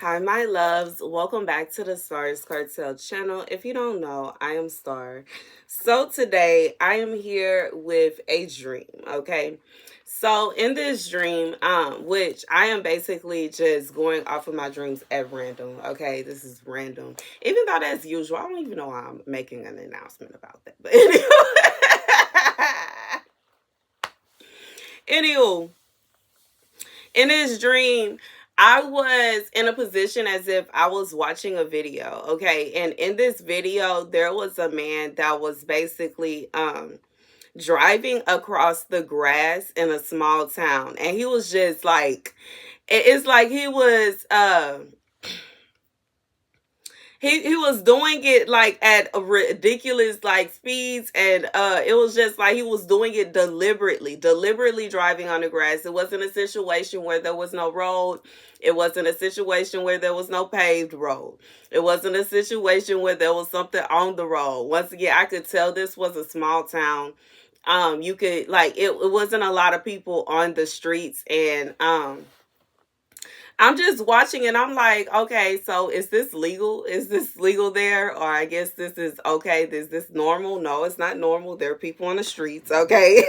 Hi, my loves. Welcome back to the Starscartel channel. If you don't know, I am Star. So today I am here with a dream, okay? So in this dream, which I am basically just going off of my dreams at random, okay? This is random. Even though that's usual, I don't even know why I'm making an announcement about that. But anyway, in this dream, I was in a position as if I was watching a video, okay? And in this video, there was a man that was basically driving across the grass in a small town. And he was just like, it's like he was he was doing it like at a ridiculous like speeds, and it was just like he was doing it deliberately driving on the grass. It wasn't a situation where there was no road. It wasn't a situation where there was no paved road. It wasn't a situation where there was something on the road. Once again, I could tell this was a small town. You could like it wasn't a lot of people on the streets, and I'm just watching and I'm like, okay, so is this legal? Is this legal there? Or I guess this is okay. Is this normal? No, it's not normal. There are people on the streets, okay?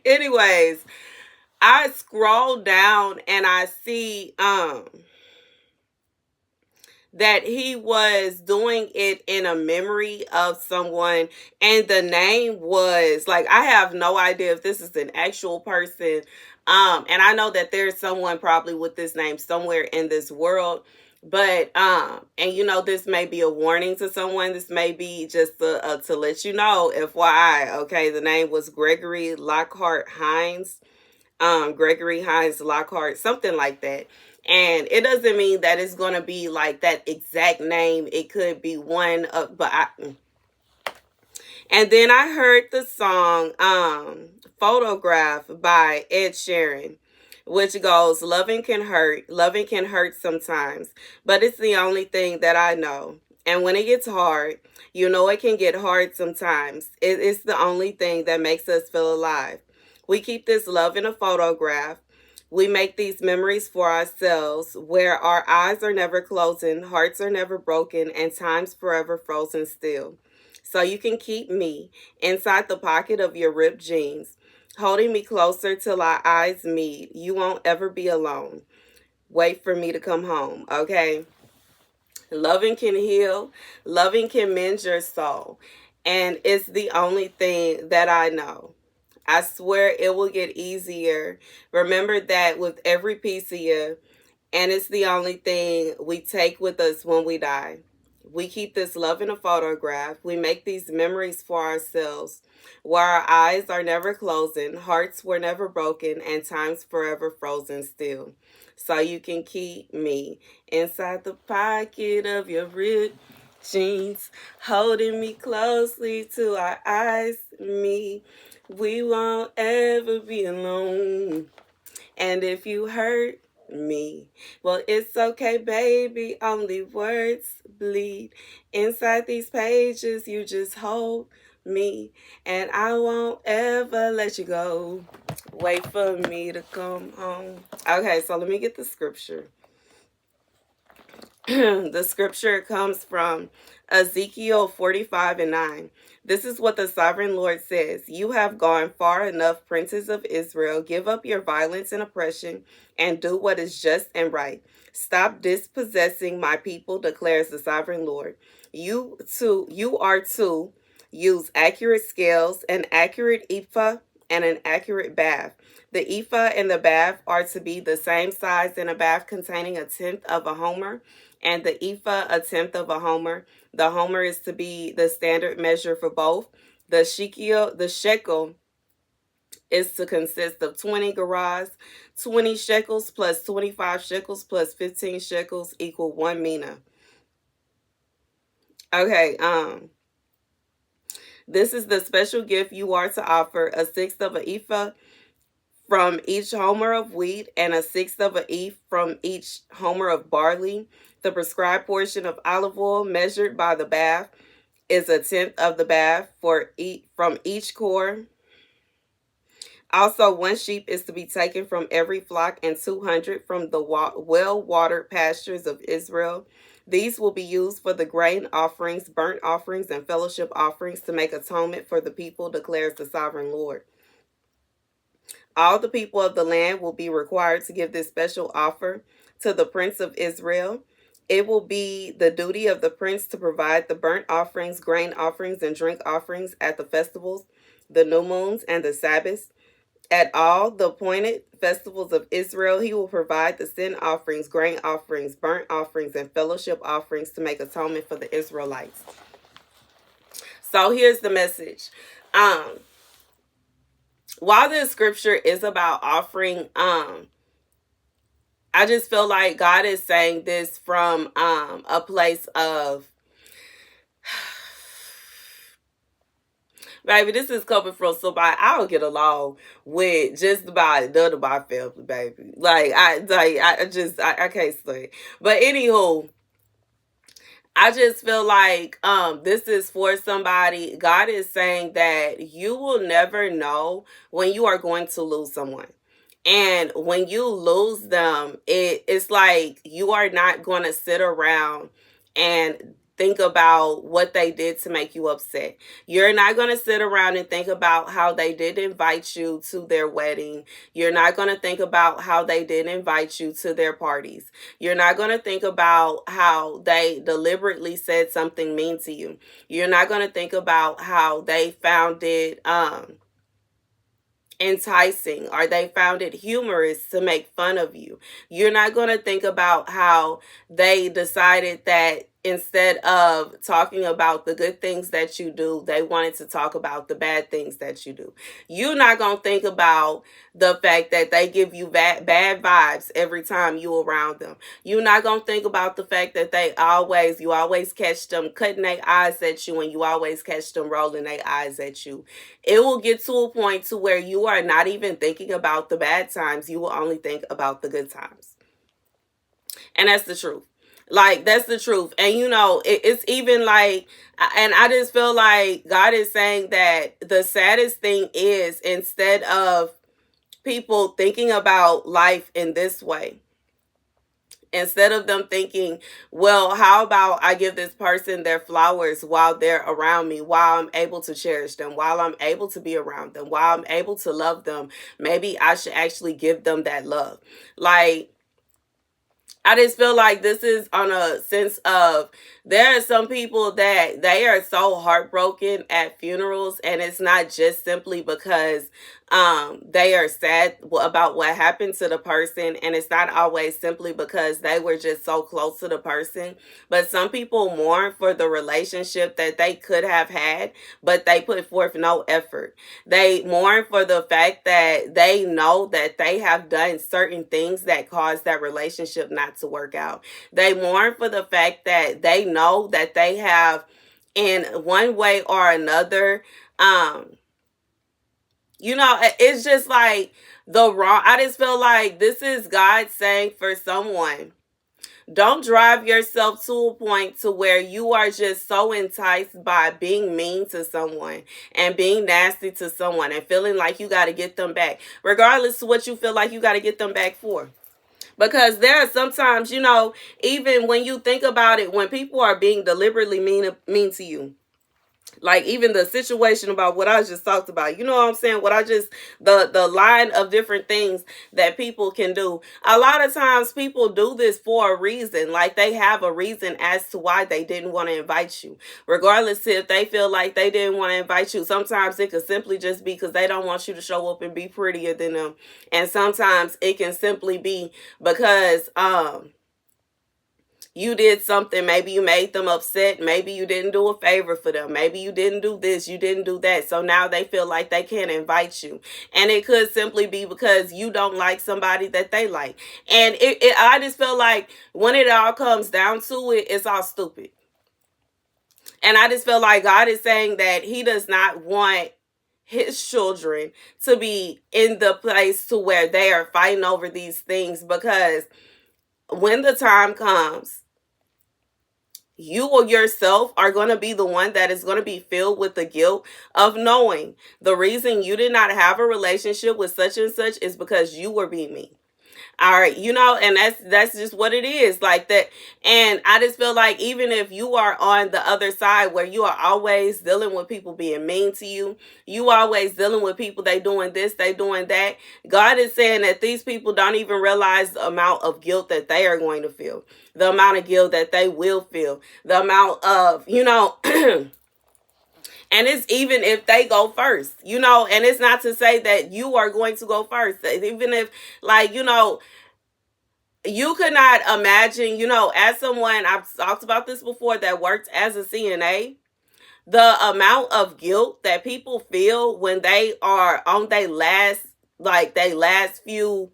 Anyways, I scroll down and I see that he was doing it in a memory of someone, and the name was like, I have no idea if this is an actual person, and I know that there's someone probably with this name somewhere in this world, but and you know, this may be a warning to someone. This may be just to let you know, FYI, okay? The name was Gregory Lockhart Hines. Gregory Hines Lockhart, something like that. And it doesn't mean that it's going to be like that exact name. It could be one of, and then I heard the song Photograph by Ed Sheeran, which goes, loving can hurt sometimes, but it's the only thing that I know. And when it gets hard, you know it can get hard sometimes. It's the only thing that makes us feel alive. We keep this love in a photograph. We make these memories for ourselves where our eyes are never closing, hearts are never broken, and time's forever frozen still. So you can keep me inside the pocket of your ripped jeans, holding me closer till our eyes meet. You won't ever be alone. Wait for me to come home, okay? Loving can heal. Loving can mend your soul. And it's the only thing that I know. I swear it will get easier. Remember that with every piece of you. And it's the only thing we take with us when we die. We keep this love in a photograph. We make these memories for ourselves, where our eyes are never closing, hearts were never broken, and time's forever frozen still. So you can keep me inside the pocket of your ripped jeans, holding me closely till our eyes meet. We won't ever be alone. And if you hurt me, well, it's okay, baby. Only words bleed. Inside these pages, you just hold me, and I won't ever let you go. Wait for me to come home. Okay, so let me get the scripture. The scripture comes from Ezekiel 45:9. This is what the sovereign Lord says. You have gone far enough, princes of Israel. Give up your violence and oppression and do what is just and right. Stop dispossessing my people, declares the sovereign Lord. You are to use accurate scales, an accurate ephah, and an accurate bath. The ephah and the bath are to be the same size in a bath containing a tenth of a homer, and the ephah a tenth of a homer. The homer is to be the standard measure for both. The shekel is to consist of 20 gerahs. 20 shekels plus 25 shekels plus 15 shekels equal 1 mina. Okay, this is the special gift you are to offer: a sixth of an ephah from each homer of wheat, and a sixth of an ephah from each homer of barley. The prescribed portion of olive oil measured by the bath is a tenth of the bath from each core Also, 1 sheep is to be taken from every flock, and 200 from the well-watered pastures of Israel. These will be used for the grain offerings, burnt offerings, and fellowship offerings to make atonement for the people, declares the sovereign Lord. All the people of the land will be required to give this special offer to the prince of Israel. It will be the duty of the prince to provide the burnt offerings, grain offerings, and drink offerings at the festivals, the new moons, and the Sabbaths. At all the appointed festivals of Israel, he will provide the sin offerings, grain offerings, burnt offerings, and fellowship offerings to make atonement for the Israelites. So here's the message. While this scripture is about offering, I just feel like God is saying this from a place of, baby, this is coming from somebody I don't get along with just about none of my family, baby. I can't say. But anywho, I just feel like this is for somebody. God is saying that you will never know when you are going to lose someone. And when you lose them, it's like you are not going to sit around and think about what they did to make you upset. You're not going to sit around and think about how they did invite you to their wedding. You're not going to think about how they did invite you to their parties. You're not going to think about how they deliberately said something mean to you. You're not going to think about how they found it enticing or they found it humorous to make fun of you. You're not going to think about how they decided that instead of talking about the good things that you do, they wanted to talk about the bad things that you do. You're not going to think about the fact that they give you bad vibes every time you around them. You're not going to think about the fact that you always catch them cutting their eyes at you, and you always catch them rolling their eyes at you. It will get to a point to where you are not even thinking about the bad times. You will only think about the good times. And that's the truth. Like, that's the truth. And it's even like, and I just feel like God is saying that the saddest thing is, instead of people thinking about life in this way, instead of them thinking, well, how about I give this person their flowers while they're around me, while I'm able to cherish them, while I'm able to be around them, while I'm able to love them, maybe I should actually give them that love. Like, I just feel like this is on a sense of, there are some people that they are so heartbroken at funerals, and it's not just simply because they are sad about what happened to the person, and it's not always simply because they were just so close to the person, but some people mourn for the relationship that they could have had, but they put forth no effort. They mourn for the fact that they know that they have done certain things that caused that relationship not to work out. They mourn for the fact that they know that they have, in one way or another, it's just like I just feel like this is God saying for someone, don't drive yourself to a point to where you are just so enticed by being mean to someone and being nasty to someone and feeling like you got to get them back, regardless of what you feel like you got to get them back for. Because there are sometimes, even when you think about it, when people are being deliberately mean to you, like even the situation about what I just talked about, you know what I'm saying? The line of different things that people can do. A lot of times people do this for a reason. Like, they have a reason as to why they didn't want to invite you. Regardless if they feel like they didn't want to invite you. Sometimes it could simply just be because they don't want you to show up and be prettier than them. And sometimes it can simply be because, you did something, maybe you made them upset, maybe you didn't do a favor for them, maybe you didn't do this, you didn't do that, so now they feel like they can't invite you. And it could simply be because you don't like somebody that they like. And I just feel like when it all comes down to it, it's all stupid. And I just feel like God is saying that he does not want his children to be in the place to where they are fighting over these things, because when the time comes, You or yourself are going to be the one that is going to be filled with the guilt of knowing the reason you did not have a relationship with such and such is because you were being mean. All right, and that's just what it is, like that. And I just feel like even if you are on the other side where you are always dealing with people being mean to you, you always dealing with people, they doing this, they doing that, God is saying that these people don't even realize the amount of guilt that they are going to feel, the amount of guilt that they will feel, the amount of, and it's even if they go first, and it's not to say that you are going to go first. Even if, like, you could not imagine, as someone, I've talked about this before, that worked as a CNA, the amount of guilt that people feel when they are on their last few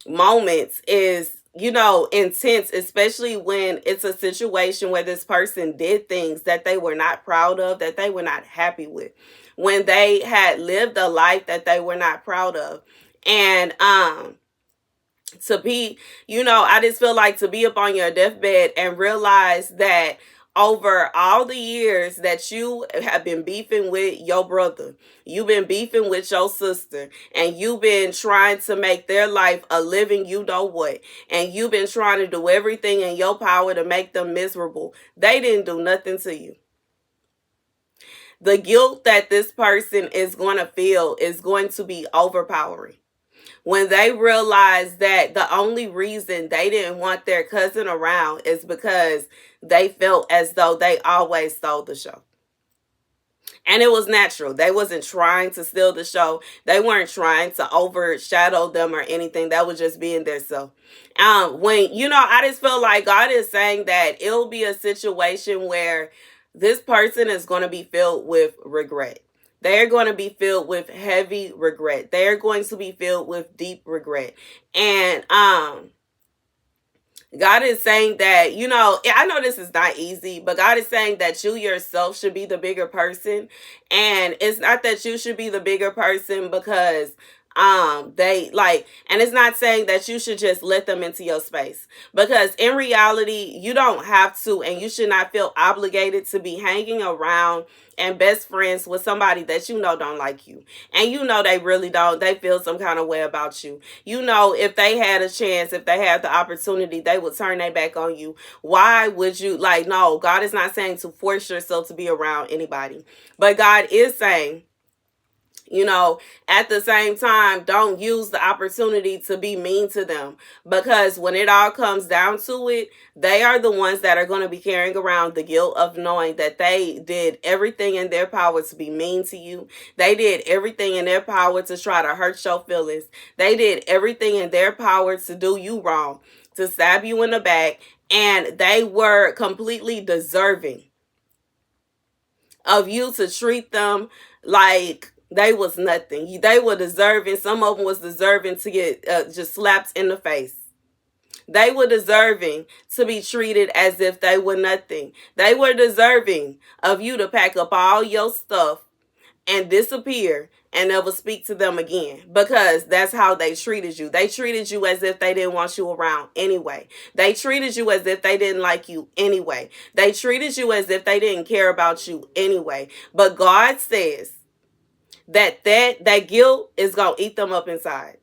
moments is, intense, especially when it's a situation where this person did things that they were not proud of, that they were not happy with, when they had lived a life that they were not proud of. And to be, I just feel like to be up on your deathbed and realize that over all the years that you have been beefing with your brother, you've been beefing with your sister, and you've been trying to make their life a living you know what, and you've been trying to do everything in your power to make them miserable. They didn't do nothing to you. The guilt that this person is going to feel is going to be overpowering when they realize that the only reason they didn't want their cousin around is because they felt as though they always stole the show. And it was natural. They wasn't trying to steal the show. They weren't trying to overshadow them or anything. That was just being their self. I just feel like God is saying that it'll be a situation where this person is going to be filled with regret. They're going to be filled with heavy regret. They're going to be filled with deep regret. And God is saying that, I know this is not easy, but God is saying that you yourself should be the bigger person. And it's not that you should be the bigger person because and it's not saying that you should just let them into your space, because in reality you don't have to, and you should not feel obligated to be hanging around and best friends with somebody that don't like you, and they really don't, they feel some kind of way about you. If they had a chance, if they had the opportunity, they would turn their back on you. Why would you? No, God is not saying to force yourself to be around anybody, but God is saying, at the same time, don't use the opportunity to be mean to them, because when it all comes down to it, they are the ones that are going to be carrying around the guilt of knowing that they did everything in their power to be mean to you. They did everything in their power to try to hurt your feelings. They did everything in their power to do you wrong, to stab you in the back, and they were completely deserving of you to treat them like they was nothing. They were deserving. Some of them was deserving to get just slapped in the face. They were deserving to be treated as if they were nothing. They were deserving of you to pack up all your stuff and disappear and never speak to them again, because that's how they treated you. They treated you as if they didn't want you around anyway. They treated you as if they didn't like you anyway. They treated you as if they didn't care about you anyway. But God says that guilt is going to eat them up inside.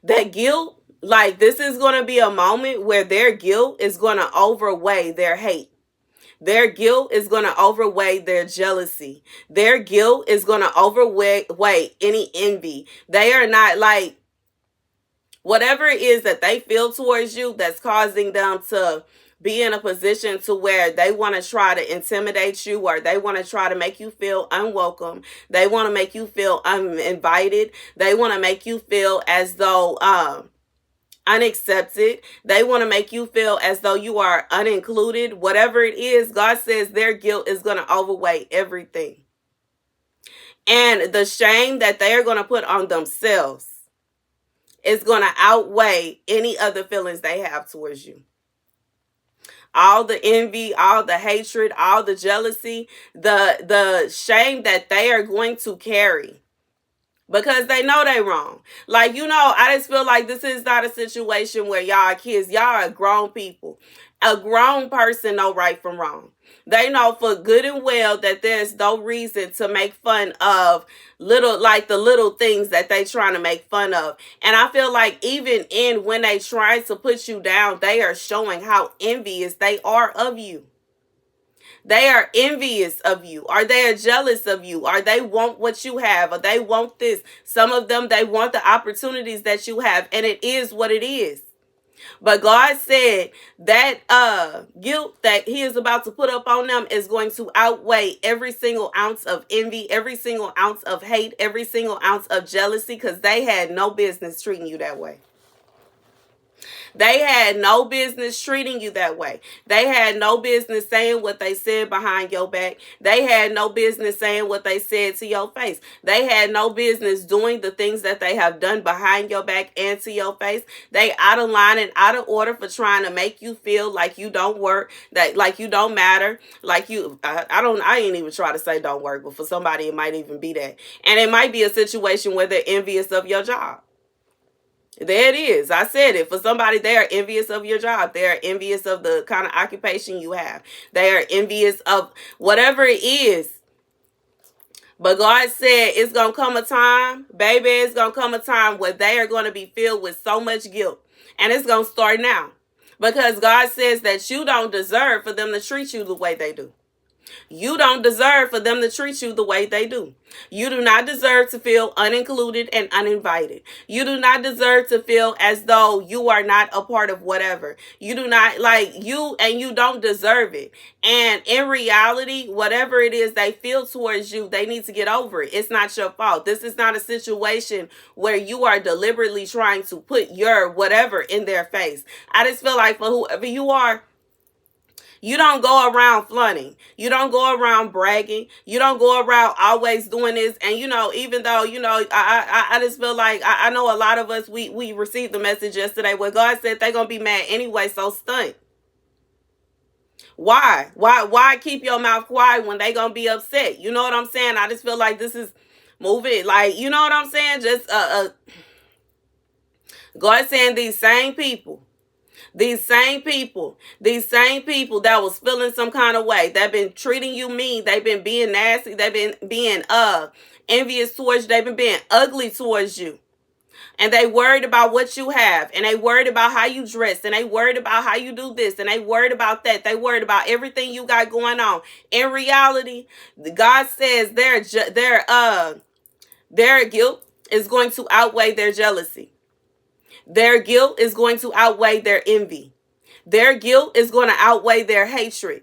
That guilt, this is going to be a moment where their guilt is going to outweigh their hate. Their guilt is going to outweigh their jealousy. Their guilt is going to outweigh any envy. They are not whatever it is that they feel towards you that's causing them to be in a position to where they want to try to intimidate you, or they want to try to make you feel unwelcome. They want to make you feel uninvited. They want to make you feel as though unaccepted. They want to make you feel as though you are unincluded. Whatever it is, God says their guilt is going to outweigh everything. And the shame that they are going to put on themselves is going to outweigh any other feelings they have towards you. All the envy, all the hatred, all the jealousy, the shame that they are going to carry because they know they wrong. Like, I just feel like this is not a situation where y'all are kids. Y'all are grown people. A grown person know right from wrong. They know for good and well that there's no reason to make fun of the little things that they trying to make fun of. And I feel like even when they try to put you down, they are showing how envious they are of you. They are envious of you, or they are jealous of you, or they want what you have, or they want this. Some of them, they want the opportunities that you have, and it is what it is. But God said that guilt that he is about to put up on them is going to outweigh every single ounce of envy, every single ounce of hate, every single ounce of jealousy, because they had no business treating you that way. They had no business treating you that way. They had no business saying what they said behind your back. They had no business saying what they said to your face. They had no business doing the things that they have done behind your back and to your face. They out of line and out of order for trying to make you feel like you don't work, that like you don't matter, like I ain't even try to say don't work, but for somebody it might even be that. And it might be a situation where they're envious of your job. There it is. I said it. For somebody, they are envious of your job. They are envious of the kind of occupation you have. They are envious of whatever it is. But God said it's going to come a time, baby, it's going to come a time where they are going to be filled with so much guilt. And it's going to start now. Because God says that you don't deserve for them to treat you the way they do. You don't deserve for them to treat you the way they do. You do not deserve to feel unincluded and uninvited. You do not deserve to feel as though you are not a part of whatever. You do not you don't deserve it. And in reality, whatever it is they feel towards you, they need to get over it. It's not your fault. This is not a situation where you are deliberately trying to put your whatever in their face. I just feel like for whoever you are, you don't go around flaunting. You don't go around bragging. You don't go around always doing this. And, even though, I just feel like I know a lot of us, we received the message yesterday where God said they're going to be mad anyway, so stunt. Why? Why keep your mouth quiet when they going to be upset? You know what I'm saying? I just feel like this is moving. Like, you know what I'm saying? Just God saying these same people that was feeling some kind of way, they've been treating you mean, they've been being nasty, they've been being envious towards you, they've been being ugly towards you. And they worried about what you have, and they worried about how you dress, and they worried about how you do this, and they worried about that. They worried about everything you got going on. In reality, God says their guilt is going to outweigh their jealousy. Their guilt is going to outweigh their envy. Their guilt is going to outweigh their hatred.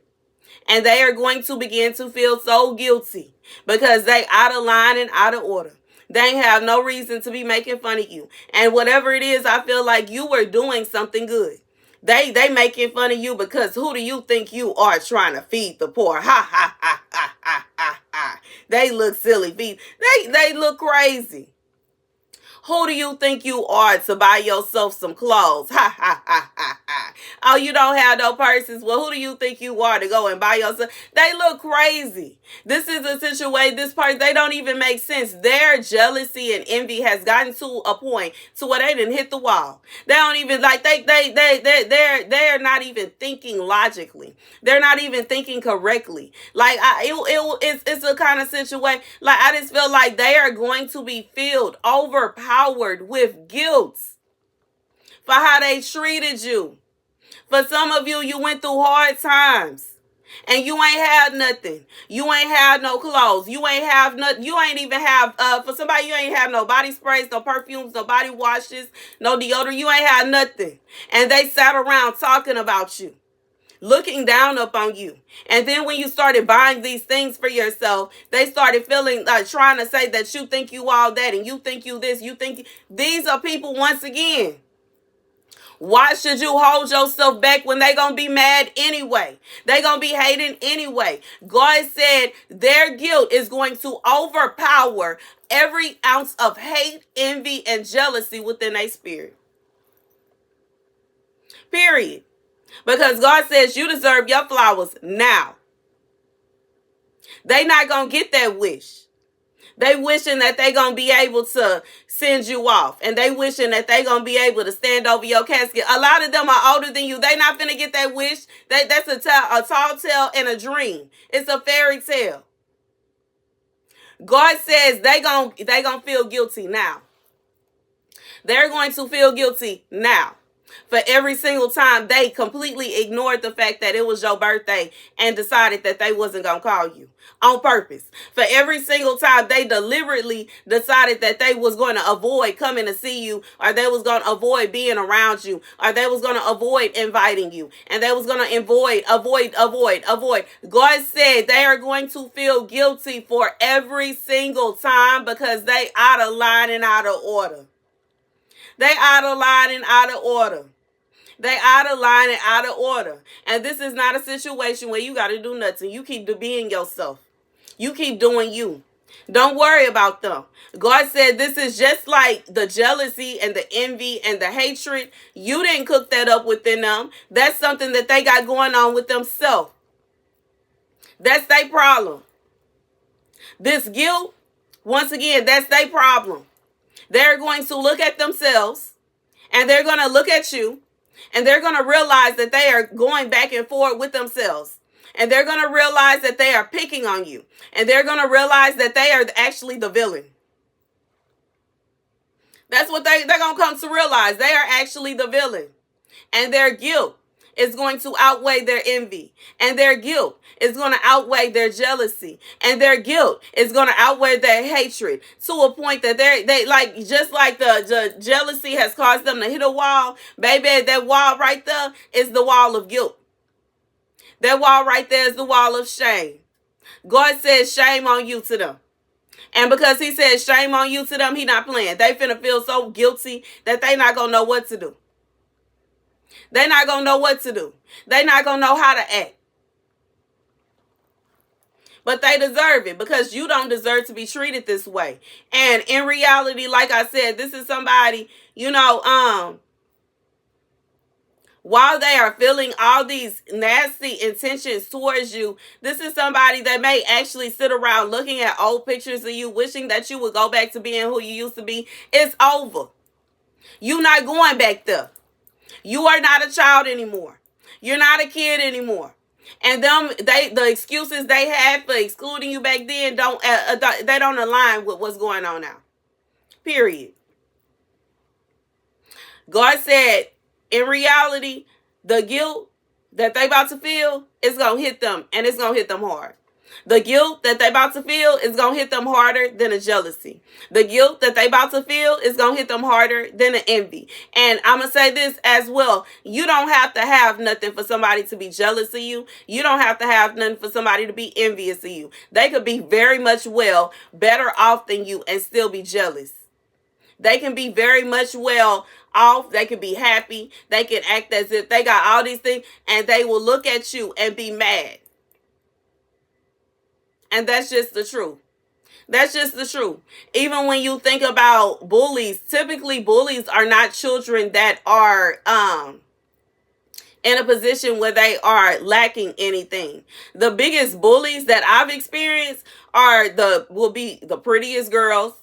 And they are going to begin to feel so guilty because they out of line and out of order. They have no reason to be making fun of you. And whatever it is, I feel like you were doing something good. They making fun of you because who do you think you are trying to feed the poor? Ha, ha, ha, ha, ha, ha, ha. They look silly. They look crazy. Who do you think you are to buy yourself some clothes? Ha, ha, ha, ha, ha. Oh, you don't have no purses? Well, who do you think you are to go and buy yourself? They look crazy. This is a situation, this part, they don't even make sense. Their jealousy and envy has gotten to a point to where they didn't hit the wall. They don't even, they're not even thinking logically. They're not even thinking correctly. Like, it's a kind of situation, like, I just feel like they are going to be filled, overpowered with guilt for how they treated you. For some of you, you went through hard times. And you ain't had nothing. You ain't had no clothes. You ain't have nothing. You ain't even have, for somebody, you ain't have no body sprays, no perfumes, no body washes, no deodorant. You ain't had nothing. And they sat around talking about you, looking down upon you. And then when you started buying these things for yourself, they started feeling trying to say that you think you all that and you think you this, you think these are people once again. Why should you hold yourself back when they gonna be mad anyway? They gonna be hating anyway. God said their guilt is going to overpower every ounce of hate, envy, and jealousy within their spirit. Period. Because God says you deserve your flowers now. They not gonna get that wish. They wishing that they gonna be able to send you off, and they wishing that they gonna be able to stand over your casket. A lot of them are older than you. They not finna get that wish. That's a tall tale and a dream. It's a fairy tale. God says they gonna feel guilty now. They're going to feel guilty now for every single time they completely ignored the fact that it was your birthday and decided that they wasn't going to call you on purpose. For every single time they deliberately decided that they was going to avoid coming to see you, or they was going to avoid being around you, or they was going to avoid inviting you, and they was going to avoid. God said they are going to feel guilty for every single time because they out of line and out of order. They out of line and out of order. They out of line and out of order. And this is not a situation where you got to do nothing. You keep being yourself. You keep doing you. Don't worry about them. God said this is just like the jealousy and the envy and the hatred. You didn't cook that up within them. That's something that they got going on with themselves. That's their problem. This guilt, once again, that's their problem. They're going to look at themselves, and they're going to look at you, and they're going to realize that they are going back and forth with themselves. And they're going to realize that they are picking on you. And they're going to realize that they are actually the villain. That's what they're going to come to realize. They are actually the villain. And their guilt is going to outweigh their envy. And their guilt is going to outweigh their jealousy. And their guilt is going to outweigh their hatred to a point that they like, just like the jealousy has caused them to hit a wall, baby, that wall right there is the wall of guilt. That wall right there is the wall of shame. God says shame on you to them. And because he says shame on you to them, he not playing. They finna feel so guilty that they not gonna know what to do. They're not going to know what to do. They're not going to know how to act. But they deserve it because you don't deserve to be treated this way. And in reality, like I said, this is somebody, while they are feeling all these nasty intentions towards you, this is somebody that may actually sit around looking at old pictures of you, wishing that you would go back to being who you used to be. It's over. You're not going back there. You are not a child anymore. You're not a kid anymore. And the excuses they had for excluding you back then they don't align with what's going on now. Period. God said, in reality, the guilt that they about to feel is going to hit them, and it's going to hit them hard. The guilt that they about to feel is going to hit them harder than a jealousy. The guilt that they about to feel is going to hit them harder than an envy. And I'm going to say this as well. You don't have to have nothing for somebody to be jealous of you. You don't have to have nothing for somebody to be envious of you. They could be very much better off than you and still be jealous. They can be very much well off. They can be happy. They can act as if they got all these things, and they will look at you and be mad. And that's just the truth. That's just the truth. Even when you think about bullies, typically bullies are not children that are in a position where they are lacking anything. The biggest bullies that I've experienced will be the prettiest girls.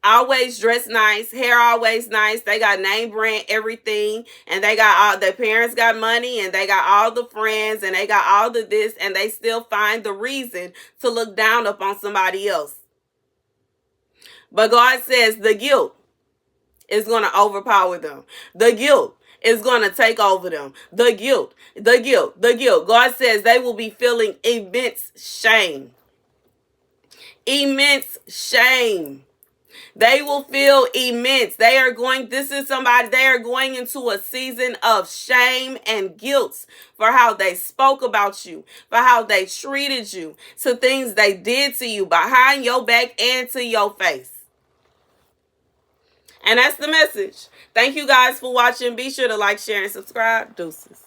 Always dressed nice, hair always nice. They got name brand everything, and they got all their parents got money, and they got all the friends, and they got all the this, and they still find the reason to look down upon somebody else. But God says the guilt is going to overpower them. The guilt is going to take over them. The guilt. God says they will be feeling immense shame. Immense shame. They will feel immense. They are going into a season of shame and guilt for how they spoke about you, for how they treated you, to things they did to you behind your back and to your face. And that's the message. Thank you guys for watching. Be sure to like, share, and subscribe. Deuces.